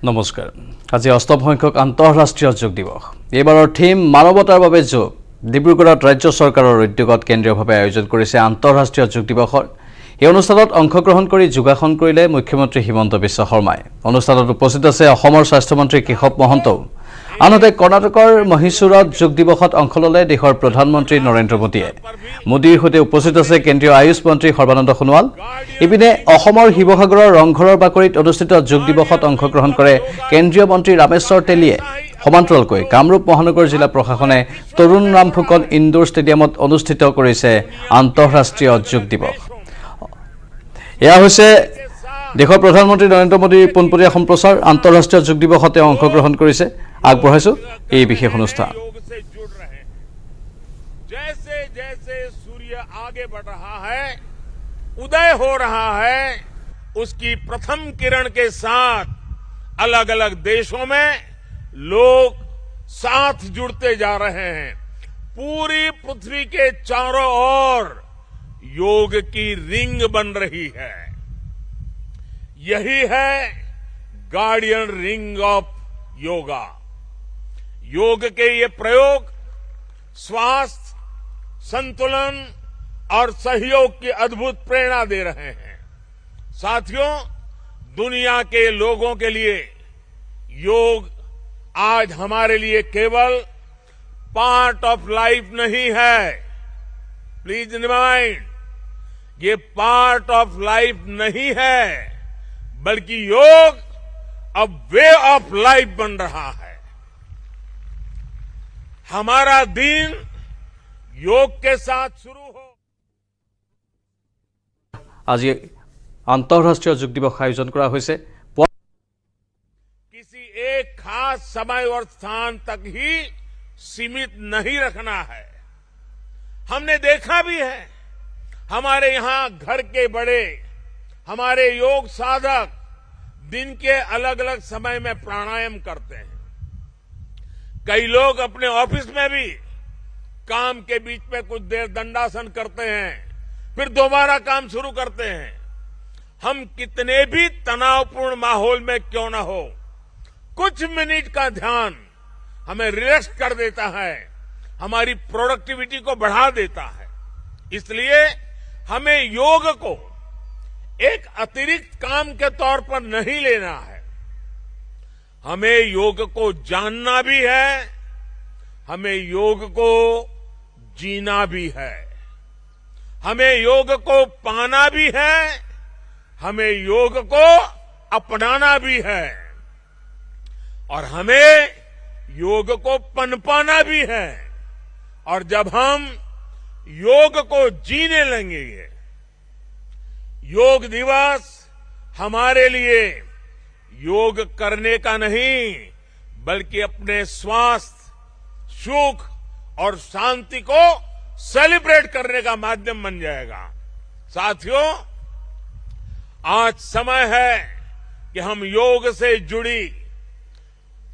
নমস্কাৰ। আজি অষ্টম সংখ্যক আন্তঃৰাষ্ট্ৰীয় যোগ দিৱস। এইবাৰৰ থিম মানৱতাৰ বাবে যোগ। ডিব্ৰুগড়ত ৰাজ্য চৰকাৰৰ উদ্যোগত কেন্দ্ৰীয়ভাৱে আয়োজন কৰিছে আন্তঃৰাষ্ট্ৰীয় যোগ দিৱসৰ। এই অনুষ্ঠানত অংশগ্ৰহণ কৰি যোগাসন কৰিলে মুখ্যমন্ত্ৰী হিমন্ত বিশ্ব শৰ্মাই। অনুষ্ঠানত উপস্থিত আছে অসমৰ স্বাস্থ্যমন্ত্ৰী কেশৱ মহন্তও। আনহাতে কৰ্ণাটকৰ মহীশূৰত যোগ দিৱসত অংশ ল'লে দেশৰ প্ৰধানমন্ত্ৰী নৰেন্দ্ৰ মোদীয়ে। মোদীৰ সৈতে উপস্থিত আছে কেন্দ্ৰীয় আয়ুষ মন্ত্ৰী সৰ্বানন্দ সোণোৱাল। ইপিনে অসমৰ শিৱসাগৰৰ ৰংঘৰৰ বাকৰিত অনুষ্ঠিত যোগ দিৱসত অংশগ্ৰহণ কৰে কেন্দ্ৰীয় মন্ত্ৰী ৰামেশ্বৰ তেলীয়ে। সমান্তৰালকৈ কামৰূপ মহানগৰ জিলা প্ৰশাসনে তৰুণ ৰাম ফুকন ইনডোৰ ষ্টেডিয়ামত অনুষ্ঠিত কৰিছে আন্তঃৰাষ্ট্ৰীয় যোগ দিৱস। এয়া হৈছে দেশৰ প্ৰধানমন্ত্ৰী নৰেন্দ্ৰ মোদীৰ পোনপটীয়া সম্প্ৰচাৰ। আন্তঃৰাষ্ট্ৰীয় যোগ দিৱসতে অংশগ্ৰহণ কৰিছে। আগবঢ়াইছো এই বিশেষ অনুষ্ঠান। जैसे जैसे सूर्य आगे बढ़ रहा है, उदय हो रहा है, उसकी प्रथम किरण के साथ अलग अलग देशों में लोग साथ जुड़ते जा रहे हैं। पूरी पृथ्वी के चारों ओर योग की रिंग बन रही है। यही है गार्डियन रिंग ऑफ योगा। योग के ये प्रयोग स्वास्थ्य, संतुलन और सहयोग की अद्भुत प्रेरणा दे रहे हैं। साथियों, दुनिया के लोगों के लिए योग आज हमारे लिए केवल पार्ट ऑफ लाइफ नहीं है। प्लीज रिमाइंड, ये पार्ट ऑफ लाइफ नहीं है, बल्कि योग अब वे ऑफ लाइफ बन रहा है। हमारा दिन योग के साथ शुरू हो। আজি আন্তঃৰাষ্ট্ৰীয় যোগ দিৱস আয়োজন কৰা হৈছে। किसी एक खास समय और स्थान तक ही सीमित नहीं रखना है। हमने देखा भी है, हमारे यहां घर के बड़े, हमारे योग साधक दिन के अलग अलग समय में प्राणायाम करते हैं। कई लोग अपने ऑफिस में भी काम के बीच में कुछ देर दंडासन करते हैं, फिर दोबारा काम शुरू करते हैं। हम कितने भी तनावपूर्ण माहौल में क्यों न हो, कुछ मिनट का ध्यान हमें रिलैक्स कर देता है, हमारी प्रोडक्टिविटी को बढ़ा देता है। इसलिए हमें योग को एक अतिरिक्त काम के तौर पर नहीं लेना है। हमें योग को जानना भी है, हमें योग को जीना भी है। हमें योग को पाना भी है, हमें योग को अपनाना भी है, और हमें योग को पनपाना भी है। और जब हम योग को जीने लगेंगे, योग दिवस हमारे लिए योग करने का नहीं, बल्कि अपने स्वास्थ्य, सुख और शांति को सेलिब्रेट करने का माध्यम बन जाएगा। साथियों, आज समय है कि हम योग से जुड़ी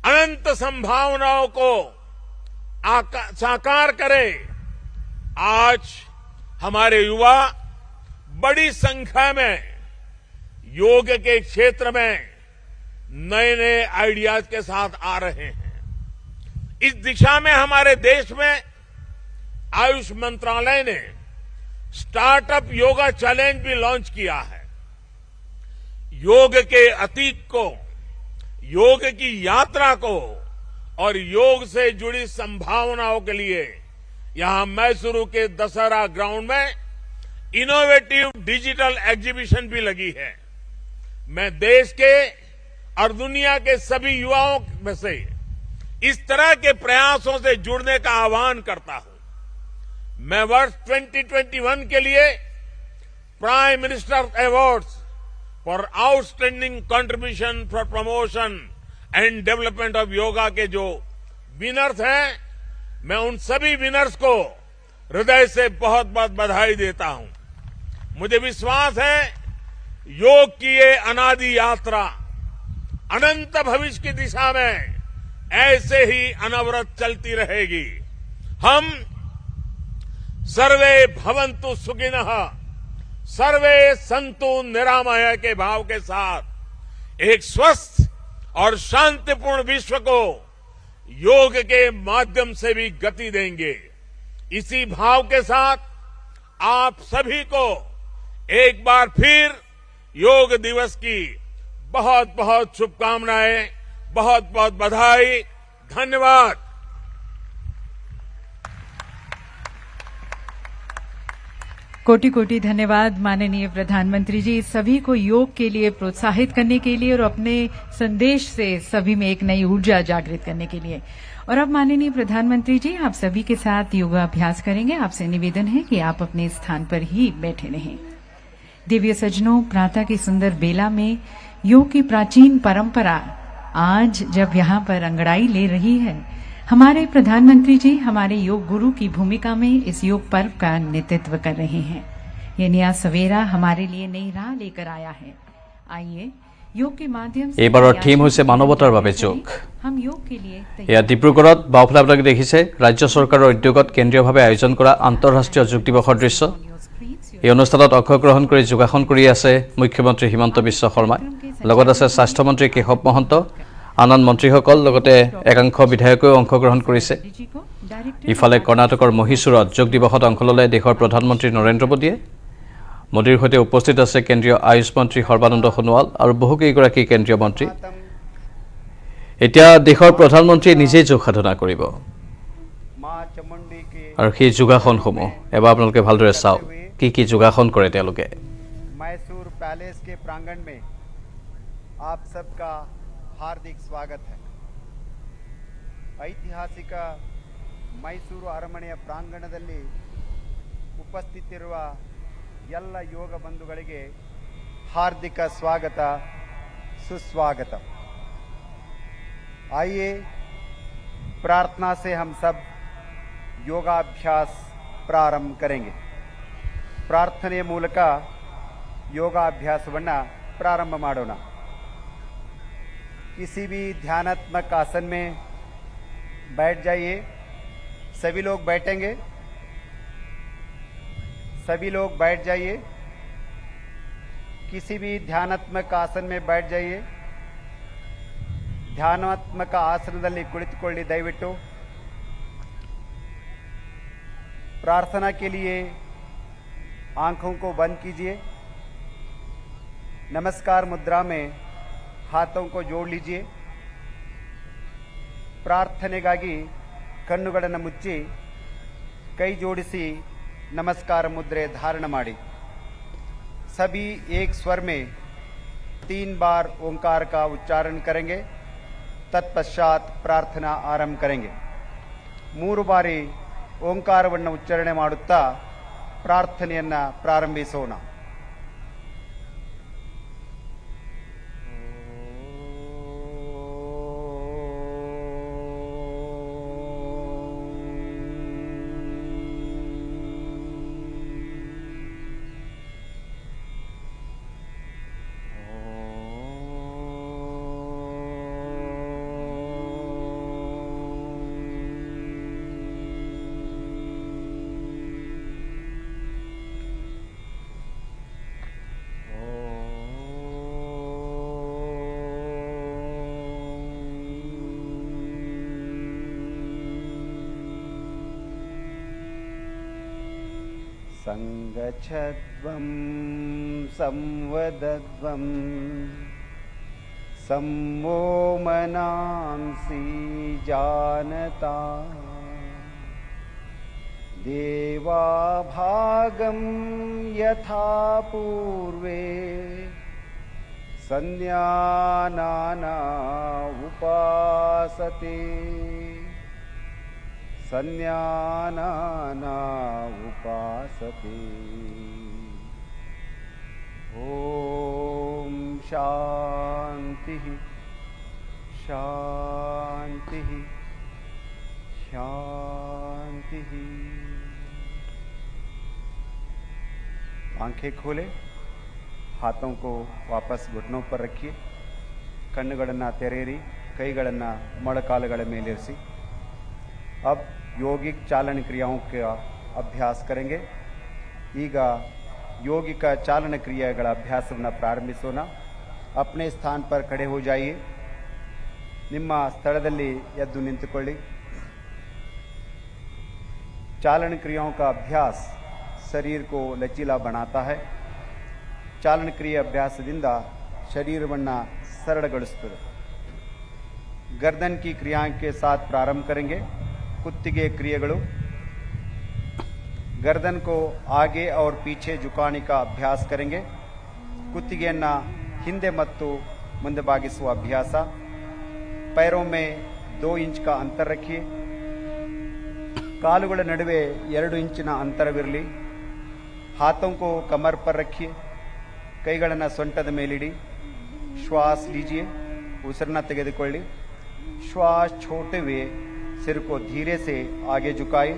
अनंत संभावनाओं को साकार करें। आज हमारे युवा बड़ी संख्या में योग के क्षेत्र में नए नए आइडियाज के साथ आ रहे हैं। इस दिशा में हमारे देश में आयुष मंत्रालय ने स्टार्टअप योगा चैलेंज भी लॉन्च किया है। योग के अतीत को, योग की यात्रा को और योग से जुड़ी संभावनाओं के लिए यहां मैसूरू के दशहरा ग्राउंड में इनोवेटिव डिजिटल एग्जीबिशन भी लगी है। मैं देश के और दुनिया के सभी युवाओं में से इस तरह के प्रयासों से जुड़ने का आह्वान करता हूं। मैं वर्ष 2021 के लिए prime minister awards for outstanding contribution for promotion and development of yoga के जो विनर्स हैं, मैं उन सभी विनर्स को हृदय से बहुत बहुत बधाई देता हूं। मुझे विश्वास है योग की ये अनादि यात्रा अनंत भविष्य की दिशा में ऐसे ही अनवरत चलती रहेगी। हम सर्वे भवन्तु सुखिनः, सर्वे सन्तु निरामय के भाव के साथ एक स्वस्थ और शांतिपूर्ण विश्व को योग के माध्यम से भी गति देंगे। इसी भाव के साथ आप सभी को एक बार फिर योग दिवस की बहुत बहुत शुभकामनाएं, बहुत बहुत बधाई, धन्यवाद। कोटि कोटि धन्यवाद माननीय प्रधानमंत्री जी, सभी को योग के लिए प्रोत्साहित करने के लिए और अपने संदेश से सभी में एक नई ऊर्जा जागृत करने के लिए। और अब माननीय प्रधानमंत्री जी आप सभी के साथ योगाभ्यास करेंगे। आपसे निवेदन है कि आप अपने स्थान पर ही बैठे रहें। दिव्य सज्जनों, प्रातः की सुंदर बेला में योग की प्राचीन परंपरा आज जब यहाँ पर अंगड़ाई ले रही है, हमारे प्रधानमंत्री जी हमारे योग गुरु की भूमिका में इस योग पर्व का नेतृत्व कर रहे हैं। ये नया सवेरा हमारे लिए नई राह लेकर आया है। आइए योग के माध्यम से এইবাৰৰ থিম হৈছে মানৱতাৰ বাবে যোগ। हम योग के लिए এয়া ডিব্ৰুগড়ত বাওঁফালে আপোনালোকে দেখিছে ৰাজ্য চৰকাৰৰ উদ্যোগত কেন্দ্ৰীয়ভাৱে আয়োজন কৰা আন্তঃৰাষ্ট্ৰীয় যোগ দিৱসৰ দৃশ্য। এই অনুষ্ঠানত অংশগ্ৰহণ কৰি যোগাসন কৰি আছে মুখ্যমন্ত্ৰী হিমন্ত বিশ্ব শৰ্মাই, লগত আছে স্বাস্থ্যমন্ত্ৰী কেশৱ মহন্ত, আন মন্ত্ৰীসকল, লগতে একাংশ বিধায়কেও অংশগ্ৰহণ কৰিছে। ইফালে কৰ্ণাটকৰ মহীশূৰত যোগ দিৱসত অংশ ল'লে দেশৰ প্ৰধানমন্ত্ৰী নৰেন্দ্ৰ মোদীয়ে। মোদীৰ সৈতে উপস্থিত আছে কেন্দ্ৰীয় আয়ুষ মন্ত্ৰী সৰ্বানন্দ সোণোৱাল আৰু বহুকেইগৰাকী কেন্দ্ৰীয় মন্ত্ৰী। এতিয়া দেশৰ প্ৰধানমন্ত্ৰীয়ে নিজেই যোগ সাধনা কৰিব আৰু সেই যোগাসনসমূহ এবাৰ আপোনালোকে ভালদৰে চাওক কি কি যোগাসন কৰে তেওঁলোকে। मैसूर पैलेस के प्रांगण में आप सबका हार्दिक स्वागत है। ಐತಿಹಾಸಿಕ ಮೈಸೂರು ಅರಮನೆಯ ಪ್ರಾಂಗಣದಲ್ಲಿ ಉಪಸ್ಥಿತಿರುವ ಎಲ್ಲ ಯೋಗ ಬಂಧುಗಳಿಗೆ हार्दिक स्वागत, सुस्वागत। आइए प्रार्थना से हम सब योगाभ्यास प्रारंभ करेंगे। ಪ್ರಾರ್ಥನೆಯ ಮೂಲಕ ಯೋಗಾಭ್ಯಾಸವನ್ನು ಪ್ರಾರಂಭ ಮಾಡೋಣ। किसी भी ध्यानात्मक आसन में बैठ जाइए। सभी लोग बैठेंगे, सभी लोग बैठ जाइए। किसी भी ध्यानात्मक आसन में बैठ जाइए। ಧ್ಯಾನಾತ್ಮಕ ಆಸನದಲ್ಲಿ ಕುಳಿತುಕೊಳ್ಳಿ ದಯವಿಟ್ಟು। प्रार्थना के लिए आंखों को बंद कीजिए। नमस्कार मुद्रा में हाथों को जोड़ लीजिए। ಪ್ರಾರ್ಥನೆಗಾಗಿ ಕಣ್ಣುಗಳನ್ನು ಮುಚ್ಚಿ ಕೈ ಜೋಡಿಸಿ नमस्कार मुद्रे धारण माड़ी। सभी एक स्वर में 3 बार ओंकार का उच्चारण करेंगे। तत्पश्चात प्रार्थना आरंभ करेंगे। 3 बारी ಓಂಕಾರವನ್ನು ಉಚ್ಚಾರಣೆ ಮಾಡುತ್ತಾ ಪ್ರಾರ್ಥನೆಯನ್ನು ಪ್ರಾರಂಭಿಸೋಣ। संगच्छध्वं संवदध्वं सम्मो मनांसि जानता देवाभागं यथा पूर्वे संज्ञानाना उपासते संज्ञानाना उपासते। ओम शांति शांति शांति। आंखें खोले, हाथों को वापस घुटनों पर रखिए। ಕಣ್ಣುಗಳನ್ನು ತೆರೆಯಿರಿ, ಕೈಗಳನ್ನು ಮೊಣಕಾಲುಗಳ ಮೇಲಿರಿಸಿ। अब योगिक चालन क्रियाओं का अभ्यास करेंगे। ಈಗ योगिक चालन क्रियाಗಳ ಅಭ್ಯಾಸವನ್ನು ಪ್ರಾರಂಭಿಸೋಣ। अपने स्थान पर खड़े हो जाइए। ನಿಮ್ಮ ಸ್ಥಳದಲ್ಲಿ ಎದ್ದು ನಿಂತುಕೊಳ್ಳಿ. चालन क्रियाओं का अभ्यास शरीर को लचीला बनाता है. ಚಾಲನ ಕ್ರಿಯೆ ಅಭ್ಯಾಸದಿಂದ ಶರೀರವನ್ನು ಸರಳಗೊಳಿಸುತ್ತದೆ. गर्दन की क्रियाओं के साथ प्रारंभ करेंगे. कुत्तिगे क्रियेಗಳು. गर्दन को आगे और पीछे झुकाने का अभ्यास करेंगे. ಕುತ್ತಿಗೆಯನ್ನು ಹಿಂದೆ ಮತ್ತು ಮುಂದೆ ಬಾಗಿಸುವ ಅಭ್ಯಾಸ. पैरों में 2 इंच का अंतर रखिए. ಕಾಲುಗಳ ನಡುವೆ 2 ಇಂಚಿನ ಅಂತರವಿರಲಿ. हाथों को कमर पर रखिए. ಕೈಗಳನ್ನು ಸೊಂಟದ ಮೇಲಿಡಿ. श्वास लीजिए. ಉಸಿರನ್ನ ತೆಗೆದುಕೊಳ್ಳಿ. श्वास छोड़ते हुए सिर को धीरे से आगे झुकाए.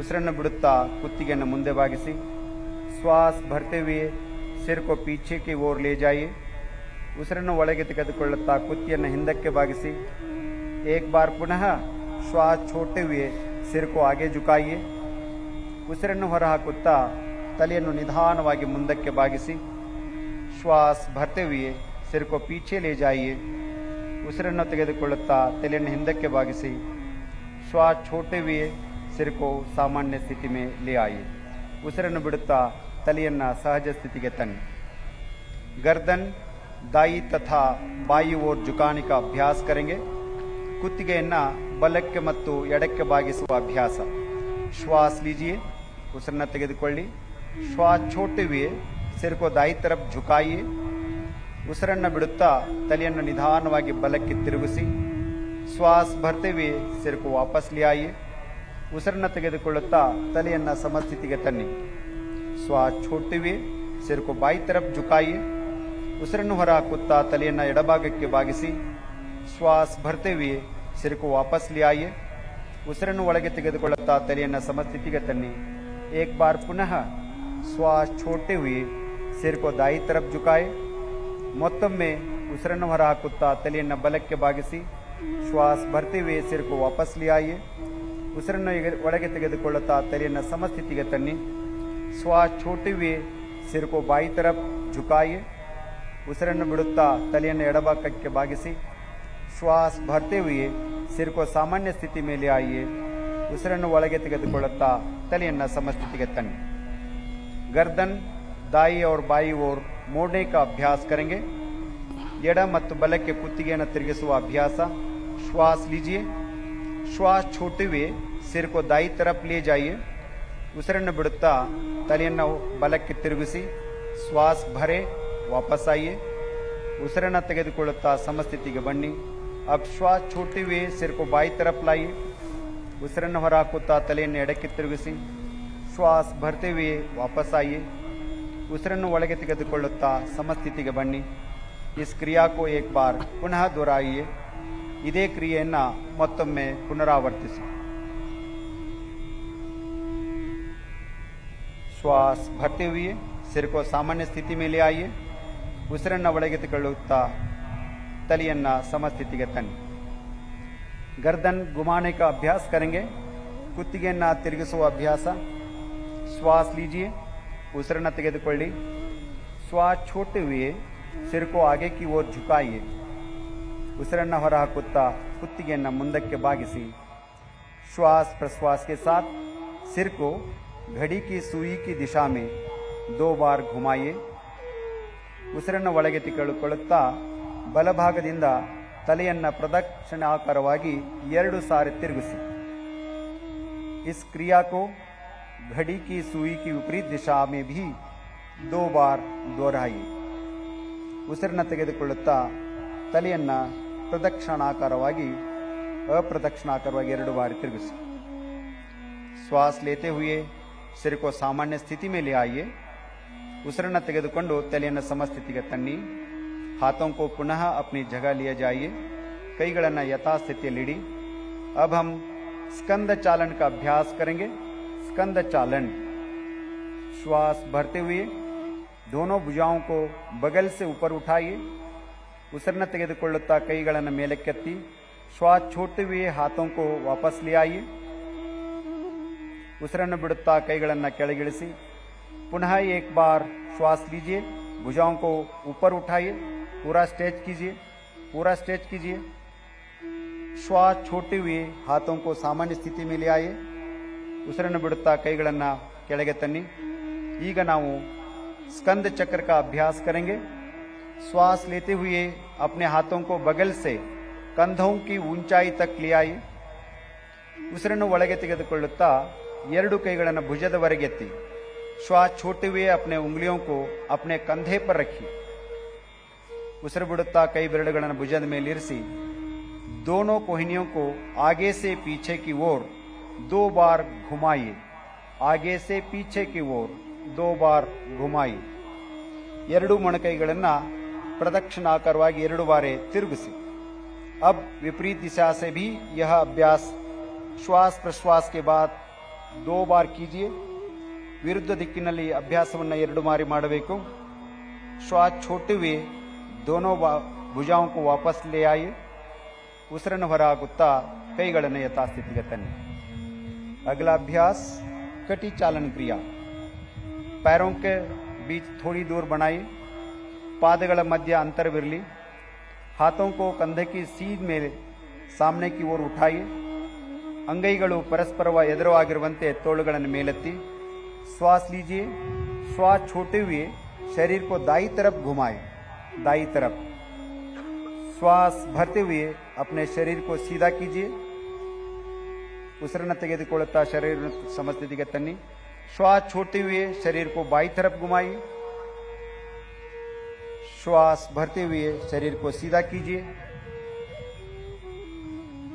ಉಸಿರನ್ನು ಬಿಡುತ್ತಾ ಕುತ್ತಿಗೆಯನ್ನು ಮುಂದೆ ಬಾಗಿಸಿ. श्वास भरते हुए सिर को पीछे की ओर ले जाइए. ಉಸಿರನ್ನು ಒಳಗೆ ತೆಗೆದುಕೊಳ್ಳುತ್ತಾ ಕುತ್ತಿಗೆಯನ್ನು ಹಿಂದಕ್ಕೆ ಬಾಗಿಸಿ. एक बार पुनः श्वास छोड़ते हुए सिर को आगे झुकाइए. ಉಸಿರನ್ನು ಹೊರಹಾಕುತ್ತಾ ತಲೆಯನ್ನು ನಿಧಾನವಾಗಿ ಮುಂದಕ್ಕೆ ಬಾಗಿಸಿ. श्वास भरते हुए सिर को पीछे ले जाइए. ಉಸಿರನ್ನು ತೆಗೆದುಕೊಳ್ಳುತ್ತಾ ತಲೆಯನ್ನು ಹಿಂದಕ್ಕೆ ಬಾಗಿಸಿ. श्वास छोड़ते हुए सिर को सामान्य स्थिति में ले आइए. ಉಸಿರನ್ನು ಬಿಡುತ್ತಾ ತಲೆಯನ್ನು ಸಹಜ ಸ್ಥಿತಿಗೆ ತನ್ನಿ. गर्दन दाई तथा बाई ओर झुकाने का अभ्यास करेंगे. ಕುತ್ತಿಗೆಯನ್ನು ಬಲಕ್ಕೆ ಮತ್ತು ಎಡಕ್ಕೆ ಬಾಗಿಸುವ ಅಭ್ಯಾಸ. श्वास लीजिए. ಉಸಿರನ್ನು ತೆಗೆದುಕೊಳ್ಳಿ. श्वास छोड़ते हुए सिर को दाई तरफ झुकाइए. ಉಸಿರನ್ನು ಬಿಡುತ್ತಾ ತಲೆಯನ್ನು ನಿಧಾನವಾಗಿ ಬಲಕ್ಕೆ ತಿರುಗಿಸಿ. श्वास भरते हुए सिर को वापस ले आइए. ಉಸಿರನ್ನು ತೆಗೆದುಕೊಳ್ಳುತ್ತಾ ತಲೆಯನ್ನು ಸಮಸ್ಥಿತಿಗೆ ತನ್ನಿ. श्वास छोड़ते हुए सिर को बाई तरफ झुकाइए. ಉಸಿರನ್ನು ಹೊರಹಾಕುತ್ತಾ ತಲೆಯನ್ನು ಎಡಭಾಗಕ್ಕೆ ಬಾಗಿಸಿ. श्वास भरते हुए सिर को वापस ले आइए. ಉಸಿರನ್ನು ಒಳಗೆ ತೆಗೆದುಕೊಳ್ಳುತ್ತಾ ತಲೆಯನ್ನು ಸಮಸ್ಥಿತಿಗೆ ತನ್ನಿ. एक बार पुनः श्वास छोड़ते हुए सिर को दाई तरफ झुकाए. ಮತ್ತೊಮ್ಮೆ ಉಸಿರನ್ನು ಹೊರಹಾಕುತ್ತಾ ತಲೆಯನ್ನು ಬಲಕ್ಕೆ ಬಾಗಿಸಿ. श्वास भरते हुए सिर को वापस ले आइए. ಉಸಿರನ್ನು ಒಳಗೆ ತೆಗೆದುಕೊಳ್ಳುತ್ತಾ ತಲೆಯನ್ನು ಸಮಸ್ಥಿತಿಗೆ ತನ್ನಿ. श्वास छोड़ते हुए सिर को बाई तरफ झुकाइए. ಉಸಿರನ್ನು ಬಿಡುತ್ತಾ ತಲೆಯನ್ನು ಎಡಭಾಗಕ್ಕೆ ಬಾಗಿಸಿ. श्वास भरते हुए सिर को सामान्य स्थिति में ले आइए. ಉಸಿರನ್ನು ಒಳಗೆ ತೆಗೆದುಕೊಳ್ಳುತ್ತಾ ತಲೆಯನ್ನು ಸಮಸ್ಥಿತಿಗೆ ತನ್ನಿ. गर्दन दाई और बाई ओर मोड़ने का अभ्यास करेंगे. ಎಡ ಮತ್ತು ಬಲಕ್ಕೆ ಕುತ್ತಿಗೆಯನ್ನು ತಿರುಗಿಸುವ ಅಭ್ಯಾಸ. श्वास लीजिए. श्वास छोड़ते हुए सिर को दाई तरफ ले जाइए. ಉಸಿರನ್ನು ಬಿಡುತ್ತಾ ತಲೆಯನ್ನು ಬಲಕ್ಕೆ ತಿರುಗಿಸಿ. श्वास भरे वापस आइए. ಉಸಿರನ್ನು ತೆಗೆದುಕೊಳ್ಳುತ್ತಾ ಸಮಸ್ಥಿತಿಗೆ ಬನ್ನಿ. अब श्वास छोड़ते हुए सिर को बाई तरफ लाइए. ಉಸಿರನ್ನು ಹೊರಹಾಕುತ್ತಾ ತಲೆಯನ್ನು ಎಡಕ್ಕೆ ತಿರುಗಿಸಿ. श्वास भरते हुए वापस आइए. ಉಸಿರನ್ನು ಒಳಗೆ ತೆಗೆದುಕೊಳ್ಳುತ್ತಾ ಸಮಸ್ಥಿತಿಗೆ ಬನ್ನಿ. इस क्रिया को एक बार पुनः दोहराइए. ಇದೇ ಕ್ರಿಯೆಯನ್ನು ಮತ್ತೊಮ್ಮೆ ಪುನರಾವರ್ತಿಸಿ. श्वास भरते हुए सिर को सामान्य स्थिति में ले आइए. ಉಸಿರನ್ನು ಒಳಗೆ ತೆಗೆದುಕೊಳ್ಳುತ್ತಾ ತಲೆಯನ್ನು ಸಮಸ್ಥಿತಿಗೆ ತನ್ನಿ. गर्दन घुमाने का अभ्यास करेंगे. ಕುತ್ತಿಗೆಯನ್ನು ತಿರುಗಿಸುವ ಅಭ್ಯಾಸ. श्वास लीजिए. ಉಸಿರನ್ನು ತೆಗೆದುಕೊಳ್ಳಿ. श्वास छोड़ते हुए सिर को आगे की ओर झुकाइए. ಉಸಿರನ್ನು ಹೊರಹಾಕುತ್ತಾ ಕುತ್ತಿಗೆಯನ್ನು ಮುಂದಕ್ಕೆ ಬಾಗಿಸಿ. श्वास प्रश्वास के साथ सिर को घड़ी की सुई की दिशा में 2 बार घुमाइए. ಉಸಿರನ್ನು ಒಳಗೆ ತೆಗೆದುಕೊಳ್ಳುತ್ತಾ ಬಲಭಾಗದಿಂದ ತಲೆಯನ್ನು ಪ್ರದಕ್ಷಿಣಾಕಾರವಾಗಿ 2 ಸಾರಿ ತಿರುಗಿಸಿ. इस क्रिया को घड़ी की सुई की विपरीत दिशा में भी 2 बार दोहराइए. ಉಸಿರನ್ನು ತೆಗೆದುಕೊಳ್ಳುತ್ತಾ ತಲೆಯನ್ನು ಪ್ರದಕ್ಷಿಣಾಕಾರವಾಗಿ ಅಪ್ರದಕ್ಷಿಣಾಕಾರವಾಗಿ 2 ಬಾರಿ ತಿರುಗಿಸಿ. श्वास लेते हुए सिर को सामान्य स्थिति में ले आइए. ಉಸಿರನ್ನು ತೆಗೆದುಕೊಂಡು ತಲೆಯನ್ನು ಸಮಸ್ಥಿತಿಗೆ ತನ್ನಿ. हाथों को पुनः अपनी जगह लिए जाइए. ಕೈಗಳನ್ನು ಯಥಾಸ್ಥಿತಿಯಲ್ಲಿಡಿ. अब हम स्कंद चालन का अभ्यास करेंगे. स्कंद चालन. श्वास भरते हुए दोनों भुजाओं को बगल से ऊपर उठाइए. ಉಸಿರನ್ನು ತೆಗೆದುಕೊಳ್ಳುತ್ತಾ ಕೈಗಳನ್ನು ಮೇಲಕ್ಕೆತ್ತಿ. श्वास छोड़ते हुए हाथों को वापस ले आइए. ಉಸಿರನ್ನು ಬಿಡುತ್ತಾ ಕೈಗಳನ್ನು ಕೆಳಗಿಳಿಸಿ. पुनः एक बार श्वास लीजिए. भुजाओं को ऊपर उठाइए. पूरा स्ट्रेच कीजिए. पूरा स्ट्रेच कीजिए. ಶ್ವಾಸ छोड़ते हुए हाथों को सामान्य स्थिति में ले आए ಉಸಿರನ್ನು ಬಿಡುತ್ತಾ ಕೈಗಳನ್ನು ಕೆಳಗೆ ತನ್ನಿ ಈಗ ನಾವು स्कंद चक्र का अभ्यास करेंगे श्वास लेते हुए अपने हाथों को बगल से कंधों की ऊंचाई तक ले आए ಉಸಿರನ್ನು ಒಳಗೆ ತೆಗೆದುಕೊಳ್ಳುತ್ತಾ ಎರಡು ಕೈಗಳನ್ನು ಭುಜದವರೆಗೆ ಎತ್ತಿ श्वास छोड़ते हुए अपने उंगलियों को अपने कंधे पर रखिए ಉಸಿರು ಬಿಡುತ್ತಾ ಕೈ ಬೆರಳುಗಳನ್ನು ಭುಜದ ಮೇಲೆ ಇರಿಸಿ दोनों कोहनियों को आगे से पीछे की ओर 2 बार घुमाइए आगे से पीछे की ओर 2 बार घुमाइए ಎರಡು ಮೊಣಕೈಗಳನ್ನು ಪ್ರದಕ್ಷಿಣಾಕಾರವಾಗಿ 2 ಬಾರಿ ತಿರುಗಿಸಿ अब विपरीत दिशा से भी यह अभ्यास श्वास प्रश्वास के बाद 2 बार कीजिए विरुद्ध दिक्किನಲ್ಲಿ ಅಭ್ಯಾಸವನ್ನು 2 ಬಾರಿ ಮಾಡಬೇಕು श्वास छोड़ते हुए दोनों भुजाओं को वापस ले आइए ಉಸಿರನ್ನು ಹೊರಹಾಕುತ್ತಾ ಕೈಗಳನ್ನು ಯಥಾಸ್ಥಿತಿಗೆ ತನ್ನಿ अगला अभ्यास कटी चालन क्रिया पैरों के बीच थोड़ी दूर बनाइए पादಗಳ ಮಧ್ಯ ಅಂತರವಿರಲಿ हाथों को कंधे की सीध ಮೇಲೆ सामने की ओर उठाइए अंगैಗಳು ಪರಸ್ಪರ ಎದುರಾಗಿರುವಂತೆ ತೋಳುಗಳನ್ನು ಮೇಲೆತ್ತಿ श्वास लीजिए श्वास छोड़ते हुए शरीर को दाई तरफ घुमाएं दाई तरफ श्वास भरते हुए अपने शरीर को सीधा कीजिए ಉಸಿರನ್ನು ತೆಗೆದುಕೊಳ್ಳುತ್ತಾ ಶರೀರ ಸಮಸ್ಥಿತಿಗೆ ತನ್ನಿ श्वास छोड़ते हुए शरीर को बाई तरफ घुमाइए श्वास भरते हुए शरीर को सीधा कीजिए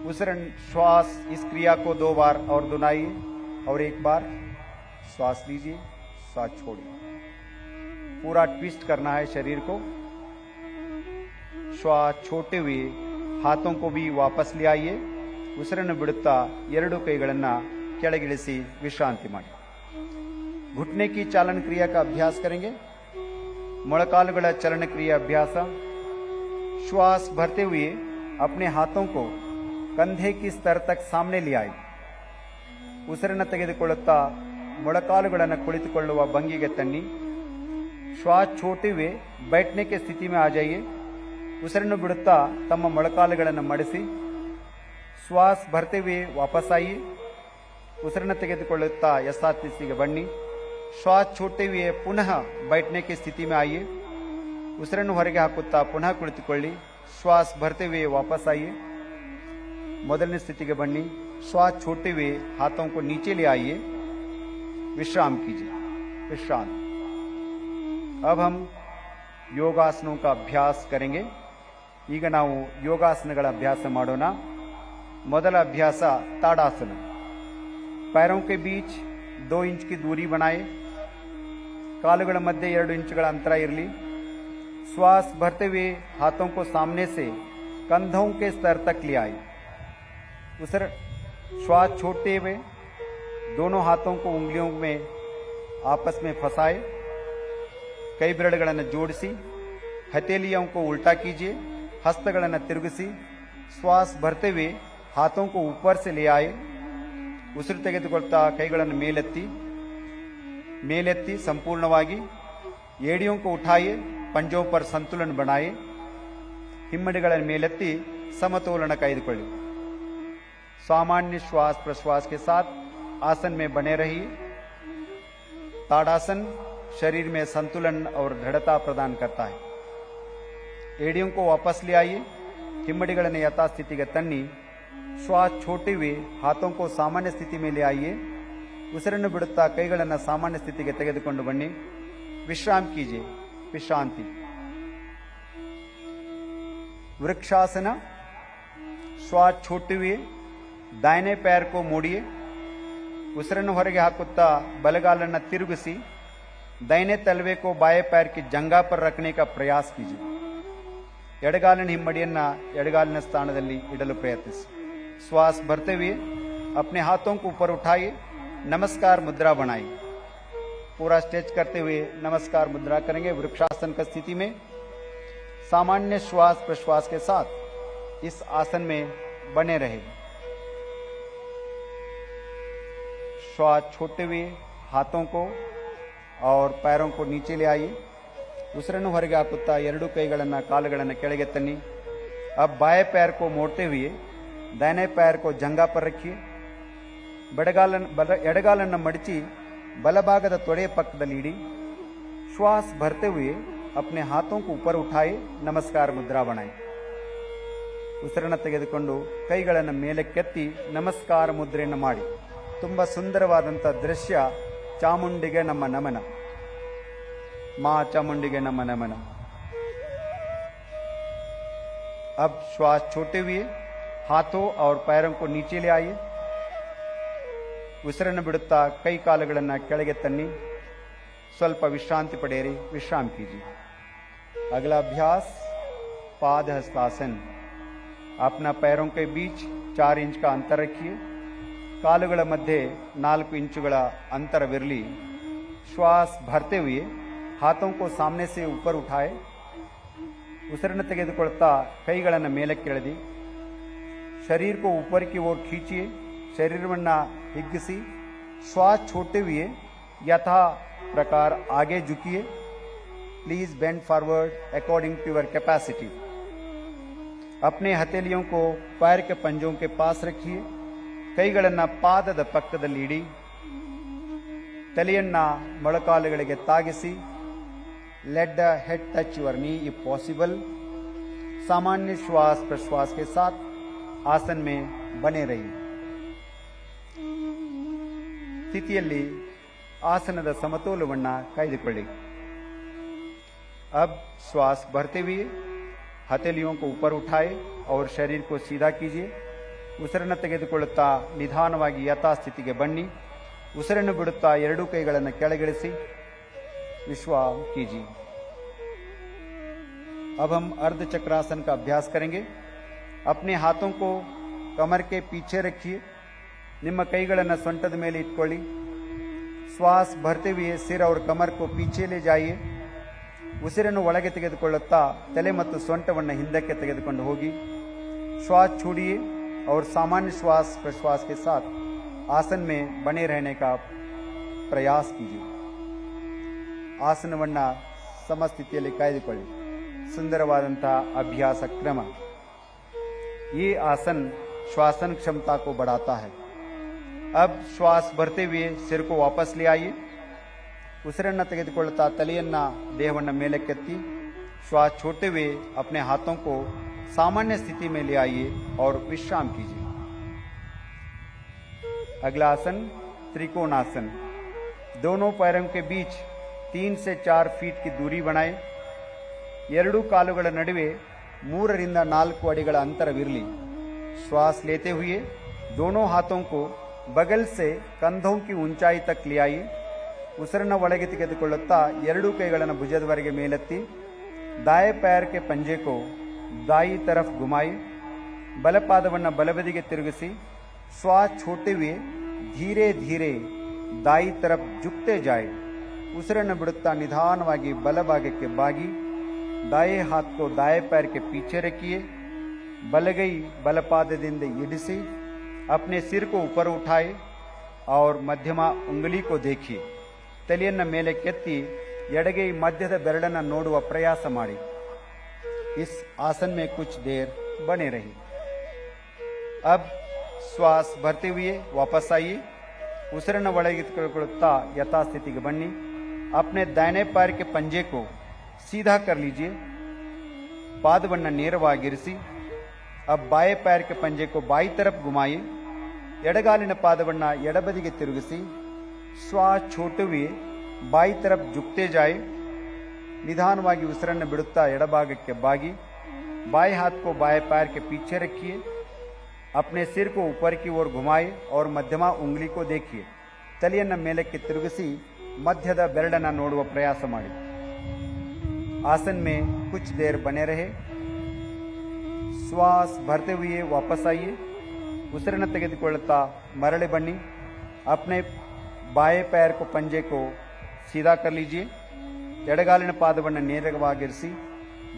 उसिरन श्वास इस क्रिया को 2 बार और दोहराइए और 1 बार श्वास लीजिए श्वास छोड़िए पूरा ट्विस्ट करना है शरीर को श्वास छोड़ते हुए हाथों को भी वापस ले आइए ಉಸಿರನ್ನು ಬಿಡುತ್ತಾ 2 ಕೈಗಳನ್ನು ಕೆಳಗಿಳಿಸಿ ವಿಶ್ರಾಂತಿ ಮಾಡಿ घुटने की चालन क्रिया का अभ्यास करेंगे ಮೊಳಕಾಲುಗಳ ಚಲನ ಕ್ರಿಯೆ अभ्यास श्वास भरते हुए अपने हाथों को कंधे की स्तर तक सामने ले आए ಉಸಿರನ್ನು ತೆಗೆದುಕೊಳ್ಳುತ್ತಾ ಮೊಳಕಾಲುಗಳನ್ನು ಕುಳಿತುಕೊಳ್ಳುವ ಭಂಗಿಗೆ ತನ್ನಿ श्वास छोड़ते हुए बैठने की स्थिति में आ जाइए ಉಸಿರನ್ನು ಬಿಡುತ್ತಾ ತಮ್ಮ ಮೊಳಕಾಲುಗಳನ್ನು ಮಡಿಸಿ श्वास भरते हुए वापस आइए ಉಸಿರನ್ನು ತೆಗೆದುಕೊಳ್ಳುತ್ತಾ ಯಥಾಸ್ಥಿತಿಗೆ ಬನ್ನಿ श्वास छोड़ते हुए पुनः बैठने की स्थिति में आइए ಉಸಿರನ್ನು ಹೊರಗೆ ಹಾಕುತ್ತಾ ಪುನಃ ಕುಳಿತುಕೊಳ್ಳಿ श्वास भरते हुए वापस आइए ಮೊದಲನೇ ಸ್ಥಿತಿಗೆ ಬನ್ನಿ श्वास छोड़ते हुए हाथों को नीचे ले आइए विश्राम कीजिए विश्राम अब हम योगासनों का अभ्यास करेंगे ಈಗ ನಾವು ಯೋಗಾಸನಗಳ ಅಭ್ಯಾಸ ಮಾಡೋಣ ಮೊದಲ ಅಭ್ಯಾಸ ताड़ासन पैरों के बीच 2 इंच की दूरी बनाए ಕಾಲುಗಳ ಮಧ್ಯೆ 2 ಇಂಚುಗಳ अंतर इरली श्वास भरते हुए हाथों को सामने से कंधों के स्तर तक ले आए उसे श्वास छोड़ते हुए दोनों हाथों को उंगलियों में आपस में फंसाए कई ಬೆರಳುಗಳನ್ನು ಜೋಡಿಸಿ हथेलियों को उल्टा कीजिए हस्तಗಳನ್ನು ತಿರುಗಿಸಿ श्वास भरते हुए हाथों को ऊपर से ले आए ಉಸಿರು ತೆಗೆದುಕೊಳ್ತಾ ಕೈಗಳನ್ನು ಮೇಲೆತ್ತಿ ಸಂಪೂರ್ಣವಾಗಿ ಏಡಿयों को उठाइए पंजों पर संतुलन बनाए ಹಿಮ್ಮಡಿಗಳನ್ನು ಮೇಲೆತ್ತಿ समतोलन कायदुಕೊಳ್ಳಿ सामान्य श्वास प्रश्वास के साथ आसन में बने रहिए ताड़ासन शरीर में संतुलन और दृढ़ता प्रदान करता है एड़ियों को वापस ले आइए हिम्मडिಗಳನ್ನು यथास्थितिಗೆ ತನ್ನಿ श्वास छोड़ते हुए हाथों को सामान्य स्थिति में ले आइए ಉಸಿರನ್ನು ಬಿಡುತ್ತಾ ಕೈಗಳನ್ನು ಸಾಮಾನ್ಯ ಸ್ಥಿತಿಗೆ ತೆಗೆದುಕೊಂಡು ಬನ್ನಿ विश्राम कीजिए विश्रांति वृक्षासन श्वास छोड़ते हुए दाहिने पैर को मोड़िए ಉಸಿರನ್ನು ಹೊರಗೆ ಹಾಕುತ್ತಾ ಬಲಗಾಲನ್ನು ತಿರುಗಿಸಿ दाहिने तलवे को बाएं पैर की जंगा पर रखने का प्रयास कीजिए ಎಡಗಾಲಿನ ಹಿಮ್ಮಡಿಯನ್ನು ಎಡಗಾಲಿನ ಸ್ಥಾನದಲ್ಲಿ ಇಡಲು ಪ್ರಯತ್ನಿಸಿ श्वास भरते हुए अपने हाथों को ऊपर उठाइए नमस्कार मुद्रा बनाइए पूरा स्ट्रेच करते हुए नमस्कार मुद्रा करेंगे वृक्षासन की स्थिति में सामान्य श्वास प्रश्वास के साथ इस आसन में बने रहे श्वास छोड़ते हुए हाथों को और पैरों को नीचे ले आइए ಉಸಿರನ್ನು ಹೊರಗೆ ಹಾಕುತ್ತಾ 2 ಕೈಗಳನ್ನು ಕಾಲುಗಳನ್ನು ಕೆಳಗೆ ತನ್ನಿ अब बाएं पैर को मोड़ते हुए दाहिने पैर को जंगा पर रखिए ಎಡಗಾಲನ್ನು ಮಡಚಿ ಬಲಭಾಗದ ತೊಡೆಯ ಪಕ್ಕದಲ್ಲಿ ಇಡಿ श्वास भरते हुए अपने हाथों को ऊपर उठाए नमस्कार मुद्रा बनाए ಉಸಿರನ್ನು ತೆಗೆದುಕೊಂಡು ಕೈಗಳನ್ನು ಮೇಲಕ್ಕೆತ್ತಿ ನಮಸ್ಕಾರ ಮುದ್ರೆಯನ್ನು ಮಾಡಿ ತುಂಬಾ ಸುಂದರವಾದಂತ ದೃಶ್ಯ ಚಾಮುಂಡಿಗೆ ನಮ್ಮ ನಮನ मां चामुंडी नम नमन अब श्वास छोड़ते हुए हाथों और पैरों को नीचे ले आइए ಉಸಿರನ್ನು ಬಿಡುತ್ತಾ ಕೈ ಕಾಲುಗಳನ್ನು ಕೆಳಗೆ ತನ್ನಿ ಸ್ವಲ್ಪ ವಿಶ್ರಾಂತಿ ಪಡೆಯಿರಿ विश्राम कीजिए अगला अभ्यास पाद हस्तासन अपना पैरों के बीच 4 इंच का अंतर रखिए ಕಾಲುಗಳ ಮಧ್ಯೆ 4 ಇಂಚುಗಳ ಅಂತರವಿರಲಿ श्वास भरते हुए हाथों को सामने से ऊपर उठाए ಉಸಿರನ್ನು ತೆಗೆದುಕೊಳ್ಳುತ್ತಾ ಕೈಗಳನ್ನು ಮೇಲಕ್ಕೆ ಎಳೆದಿ शरीर को ऊपर की ओर खींचिए शरीरವನ್ನು हिग्गिसी श्वास छोड़ते हुए यथा प्रकार आगे झुकिए please bend forward according to your capacity अपने हथेलियों को पैर के पंजों के पास रखिए ಕೈಗಳನ್ನು ಪಾದದ ಪಕ್ಕದಲ್ಲಿ ಇಡಿ ತಲೆಯನ್ನ ಮೊಳಕಾಲುಗಳಿಗೆ ತಾಗಿಸಿ let the head touch your knee if possible सामान्य श्वास प्रश्वास के साथ आसन में बने रहिए स्थितिಯಲ್ಲಿ आसनದ ಸಮತೋಲನವನ್ನು ಕಾಯ್ದುಕೊಳ್ಳಿ अब श्वास भरते हुए हथेलियों को ऊपर उठाए और शरीर को सीधा कीजिए ಉಸಿರನ್ನು ತೆಗೆದುಕೊಳ್ಳುತ್ತಾ ನಿಧಾನವಾಗಿ ಯಥಾಸ್ಥಿತಿಗೆ ಬನ್ನಿ ಉಸಿರನ್ನು ಬಿಡುತ್ತಾ ಎರಡೂ ಕೈಗಳನ್ನು ಕೆಳಗಿಳಿಸಿ विश्राम कीजिए अब हम अर्ध चक्रासन का अभ्यास करेंगे अपने हाथों को कमर के पीछे रखिए ನಿಮ್ಮ ಕೈಗಳನ್ನು ಸೊಂಟದ ಮೇಲೆ ಇಟ್ಕೊಳ್ಳಿ श्वास भरते हुए सिर और कमर को पीछे ले जाइए ಉಸಿರನ್ನು ಒಳಗೆ ತೆಗೆದುಕೊಳ್ಳುತ್ತಾ ತಲೆ ಮತ್ತು ಸೊಂಟವನ್ನು ಹಿಂದಕ್ಕೆ ತೆಗೆದುಕೊಂಡು ಹೋಗಿ श्वास छोड़िए और सामान्य श्वास प्रश्वास के साथ आसन में बने रहने का प्रयास कीजिए ಆಸನವನ್ನು ಸಮಸ್ಥಿತಿಯಲ್ಲಿ ಕಾಯ್ದುಕೊಳ್ಳಿ ಸುಂದರವಾದಂತಹ ಅಭ್ಯಾಸ ಕ್ರಮ ये आसन श्वासन क्षमता को बढ़ाता है अब श्वास भरते हुए सिर को वापस ले आइए ಉಸಿರನ್ನು ತೆಗೆದುಕೊಳ್ಳುತ್ತಾ ತಲೆಯನ್ನ ದೇಹವನ್ನು ಮೇಲಕ್ಕೆತ್ತಿ श्वास छोड़ते हुए अपने हाथों को सामान्य स्थिति में ले आइए और विश्राम कीजिए अगला आसन त्रिकोणासन दोनों पैरों के बीच 3 से 4 फीट की दूरी बनाए ಎರಡೂ ಕಾಲುಗಳ ನಡುವೆ 3 ರಿಂದ 4 ಅಡಿಗಳ ಅಂತರವಿರಲಿ श्वास लेते हुए दोनों हाथों को बगल से कंधों की ऊंचाई तक ले आइए ಉಸಿರನ್ನು ಒಳಗೆ ತೆಗೆದುಕೊಳ್ಳುತ್ತಾ ಎರಡೂ ಕೈಗಳನ್ನು ಭುಜದವರೆಗೆ ಮೇಲೆತ್ತಿ दाएं पैर के पंजे को दाई तरफ घुमाइए ಬಲಪಾದವನ್ನು ಬಲಬದಿಗೆ ತಿರುಗಿಸಿ श्वास छोड़ते हुए धीरे धीरे दाई तरफ झुकते जाए ಉಸಿರನ್ನು ಬಿಡುತ್ತಾ ನಿಧಾನವಾಗಿ ಬಲಭಾಗಕ್ಕೆ ಬಾಗಿ दाएं हाथ को दाएं पैर के पीछे रखिए बलगई बलपादದಿಂದ इडिसी अपने सिर को ऊपर उठाए और मध्यमा उंगली को देखिए ತಲೆಯನ್ನು ಮೇಲೆ ಕೆತ್ತಿ ಎಡಗೈ ಮಧ್ಯದ ಬೆರಳನ್ನು ನೋಡುವ ಪ್ರಯಾಸ ಮಾಡಿ इस आसन में कुछ देर बने रहिए अब श्वास भरते हुए वापस आइए ಉಸಿರನ್ನು ಒಳಗೆ ತೆಗೆದುಕೊಳ್ಳುತ್ತಾ ಯಥಾಸ್ಥಿತಿಗೆ ಬನ್ನಿ अपने दाहिने पैर के पंजे को सीधा कर लीजिए पादವನ್ನು ನೇರವಾಗಿರಿಸಿ अब बाएं पैर के पंजे को बाई तरफ घुमाइए ಎಡಗಾಲಿನ ಪಾದವನ್ನು ಎಡಬದಿಗೆ ತಿರುಗಿಸಿ श्वास छोड़ते हुए बाई तरफ झुकते जाए निधानವಾಗಿ ಉಸಿರನ್ನು ಬಿಡುತ್ತಾ ಎಡಭಾಗಕ್ಕೆ ಬಾಗಿ बाएं हाथ को बाएं पैर के पीछे रखिए अपने सिर को ऊपर की ओर घुमाए और मध्यमा उंगली को देखिए ತಲೆಯನ್ನು ಮೇಲಕ್ಕೆ ತಿರುಗಿಸಿ ಮಧ್ಯದ ಬೆರಳನ್ನು ನೋಡುವ ಪ್ರಯಾಸ ಮಾಡಿ आसन में कुछ देर बने रहे श्वास भरते हुए वापस आइए ಉಸಿರನ್ನು ತೆಗೆದುಕೊಳ್ಳುತ್ತಾ ಮರಳಿ ಬನ್ನಿ अपने बाएं पैर को पंजे को सीधा कर लीजिए ಎಡಗಾಲಿನ ಪಾದವನ್ನು ನೇರವಾಗಿರಿಸಿ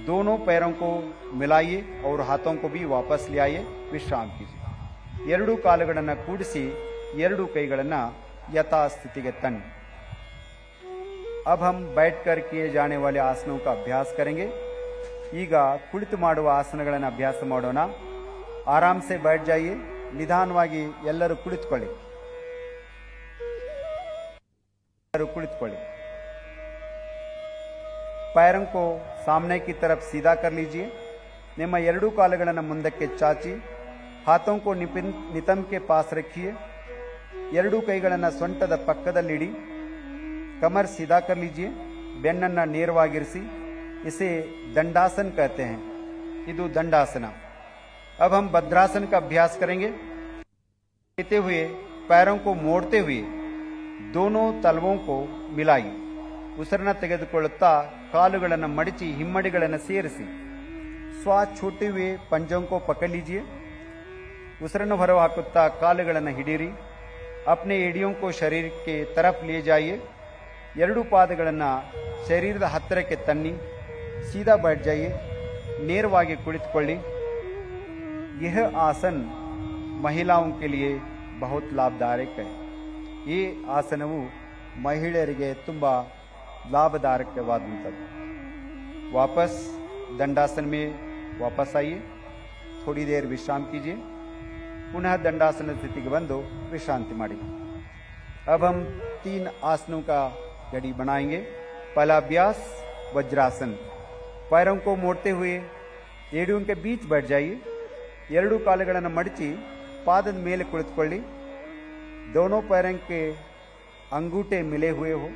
दोनों पैरों को मिलाइए और हाथों को भी वापस ले आइए विश्राम कीजिए ಎರಡೂ ಕಾಲುಗಳನ್ನು ಕೂಡಿಸಿ ಎರಡೂ ಕೈಗಳನ್ನು ಯಥಾಸ್ಥಿತಿಗೆ ತನ್ನಿ अब हम बैठकर किए जाने वाले आसनों का अभ्यास करेंगे ಈಗ ಕುಳಿತು ಮಾಡುವ ಆಸನಗಳನ್ನು ಅಭ್ಯಾಸ ಮಾಡೋಣ ಆರಾಮ್ ಸೆ बैठ जाइए ನಿಧಾನವಾಗಿ ಎಲ್ಲರೂ ಕುಳಿತುಕೊಳ್ಳಿ पैरों को सामने की तरफ सीधा कर लीजिए ನಿಮ್ಮ ಎರಡೂ ಕಾಲುಗಳನ್ನು ಮುಂದಕ್ಕೆ ಚಾಚಿ हाथों को नितंब के पास रखिए ಎರಡೂ ಕೈಗಳನ್ನು ಸೊಂಟದ ಪಕ್ಕದಲ್ಲಿಡಿ कमर सीधा कर लीजिए ಬೆನ್ನನ್ನು ನೇರವಾಗಿರಿಸಿ इसे दंडासन कहते हैं ಇದು दंडासन अब हम भद्रासन का अभ्यास करेंगे लेते हुए पैरों को मोड़ते हुए दोनों तलवों को मिलाइए ಉಸಿರನ್ನ ತೆಗೆದುಕೊಳ್ಳುತ್ತಾ ಕಾಲುಗಳನ್ನು ಮಡಿಚಿ ಹಿಮ್ಮಡಿಗಳನ್ನು ಸೇರಿಸಿ श्वास छोड़ते हुए पंजों को पकड़ लीजिए ಉಸಿರನ್ನು ಹೊರಹಾಕುತ್ತಾ ಕಾಲುಗಳನ್ನು ಹಿಡಿಯಿರಿ अपने एड़ियों को शरीर के तरफ ले जाइए ಎರಡೂ ಪಾದಗಳನ್ನು ಶರೀರದ ಹತ್ತಿರಕ್ಕೆ ತನ್ನಿ सीधा बैठ जाइए ನೇರವಾಗಿ ಕುಳಿತುಕೊಳ್ಳಿ यह आसन महिलाओं के लिए बहुत लाभदायक है ಈ ಆಸನವು ಮಹಿಳೆಯರಿಗೆ ತುಂಬಾ लाभदायकವಾದಂಥದ್ದು वापस दंडासन में वापस आइए थोड़ी देर विश्राम कीजिए पुनः दंडासन स्थिति के बंदो विश्रांति मारी अब हम 3 आसनों का जड़ी बनाएंगे पहला अभ्यास वज्रासन पैरों को मोड़ते हुए एड़ियों के बीच बैठ जाइए ಎರಡೂ ಕಾಲುಗಳನ್ನು ಮಡಚಿ ಪಾದದ ಮೇಲೆ ಕುಳಿತುಕೊಳ್ಳಿ दोनों पैरों के अंगूठे मिले हुए हो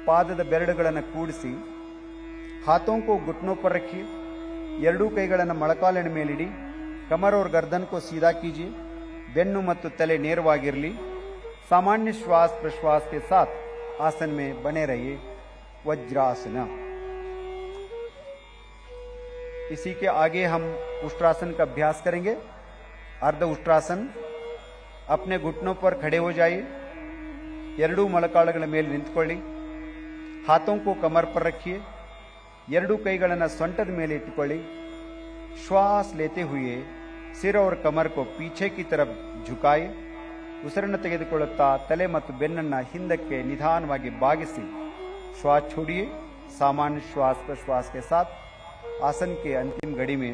ಪಾದದ ಬೆರಳುಗಳನ್ನು ಕೂಡಿಸಿ हाथों को घुटनों पर रखिए ಎರಡೂ ಕೈಗಳನ್ನು ಮೊಳಕಾಲಿನ ಮೇಲಿಡಿ कमर और गर्दन को सीधा कीजिए ಬೆನ್ನು ಮತ್ತು ತಲೆ ನೇರವಾಗಿರಲಿ सामान्य श्वास प्रश्वास के साथ आसन में बने रहिए वज्रासन इसी के आगे हम उष्ट्रासन का अभ्यास करेंगे अर्ध उष्ट्रासन अपने घुटनों पर खड़े हो जाइए ಎರಡೂ ಮೊಳಕಾಲುಗಳ ಮೇಲೆ ನಿಂತುಕೊಳ್ಳಿ हाथों को कमर पर रखिए ಎರಡೂ ಕೈಗಳನ್ನು ಸೊಂಟದ ಮೇಲೆ ಇಟ್ಟುಕೊಳ್ಳಿ श्वास लेते हुए सिर और कमर को पीछे की तरफ झुकाए ಉಸಿರನ್ನು ತೆಗೆದುಕೊಳ್ಳುತ್ತಾ ತಲೆ ಮತ್ತು ಬೆನ್ನನ್ನು ಹಿಂದಕ್ಕೆ ನಿಧಾನವಾಗಿ ಬಾಗಿಸಿ श्वास छोड़िए सामान्य श्वास प्रश्वास के साथ आसन के अंतिम घड़ी में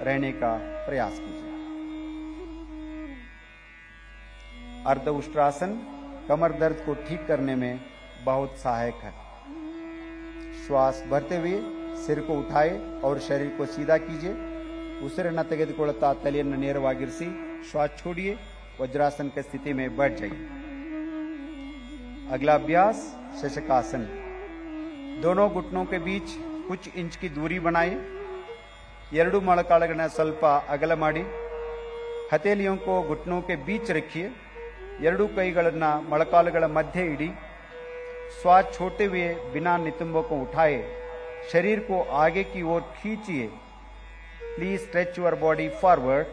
रहने का प्रयास कीजिए अर्ध उष्ट्रासन कमर दर्द को ठीक करने में बहुत सहायक है श्वास भरते हुए सिर को उठाए और शरीर को सीधा कीजिए ಉಸಿರನ್ನು ತೆಗೆದುಕೊಳ್ಳುತ್ತಾ ತಲೆಯನ್ನು ನೇರವಾಗಿರಿಸಿ श्वास छोड़िए वज्रासन की स्थिति में बैठ जाइए अगला अभ्यास शशकासन दोनों घुटनों के बीच कुछ इंच की दूरी बनाए ಎರಡೂ ಮೊಳಕಾಲುಗಳನ್ನು ಸ್ವಲ್ಪ ಅಗಲ ಮಾಡಿ ಹಥೇಲಿयों को घुटनों के बीच रखिए ಎರಡೂ ಕೈಗಳನ್ನು ಮೊಳಕಾಲುಗಳ ಮಧ್ಯೆ ಇಡಿ श्वास छोड़ते हुए बिना नितंबों को उठाए शरीर को आगे की ओर खींचिए please stretch your body forward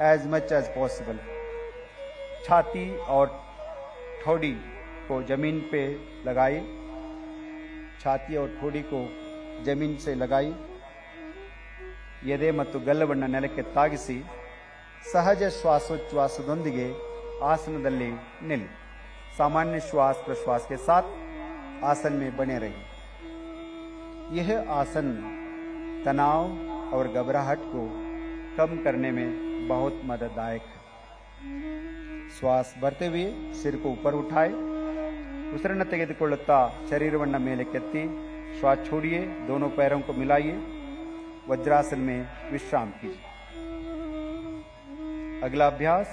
as much as possible छाती और ठोड़ी को जमीन पे लगाइए छाती और ठोड़ी को जमीन से लगाइए ಎದೆ ಮತ್ತು ಗಲ್ಲವನ್ನು ನೆಲಕ್ಕೆ ತಾಗಿಸಿ ಸಹಜ ಶ್ವಾಸೋಚ್ಛ್ವಾಸದೊಂದಿಗೆ आसनदल्ली निल सामान्य श्वास प्रश्वास के साथ आसन में बने रहिए यह आसन तनाव और घबराहट को कम करने में बहुत मदददायक है श्वास भरते हुए सिर को ऊपर उठाए ಉಸಿರನ್ನು ತೆಗೆದುಕೊಳ್ಳುತ್ತಾ ಶರೀರವನ್ನು ಮೇಲೆ ಕೆತ್ತಿ श्वास छोड़िए दोनों पैरों को मिलाइए वज्रासन में विश्राम कीजिए अगला अभ्यास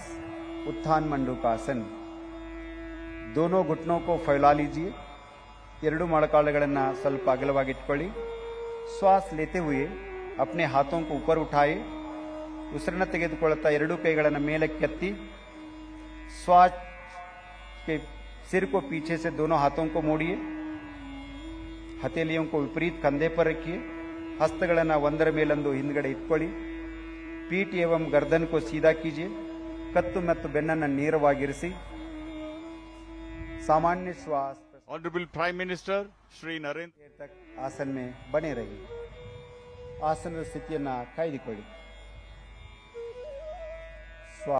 उत्थान मंडूकासन दोनों घुटनों को फैला लीजिए ಎರಡೂ ಮೊಳಕಾಲುಗಳನ್ನು ಸ್ವಲ್ಪ ಅಗಲವಾಗಿ ಇಟ್ಕೊಳ್ಳಿ श्वास लेते हुए अपने हाथों को ऊपर उठाए ಉಸಿರನ್ನು ತೆಗೆದುಕೊಳ್ಳುತ್ತಾ ಎರಡೂ ಕೈಗಳನ್ನು ಮೇಲೆ ಕೆತ್ತಿ श्वास के सिर को पीछे से दोनों हाथों को मोड़िए हथेलियों को विपरीत कंधे पर रखिए हस्तಗಳನ್ನು ಒಂದರ ಮೇಲೊಂದು ಹಿಂದ್ಗಡೆ ಇಟ್ಕೊಳ್ಳಿ पीठ एवं गर्दन को सीधा कीजिए कत्तु ಮತ್ತು ಬೆನ್ನನ್ನು ನೇರವಾಗಿರಿಸಿ सामान्य श्वास Honorable Prime Minister Shri Narendra तक आसन में बने रहिए आसन स्थितिಯನ್ನು ಕಾಯ್ದುಕೊಳ್ಳಿ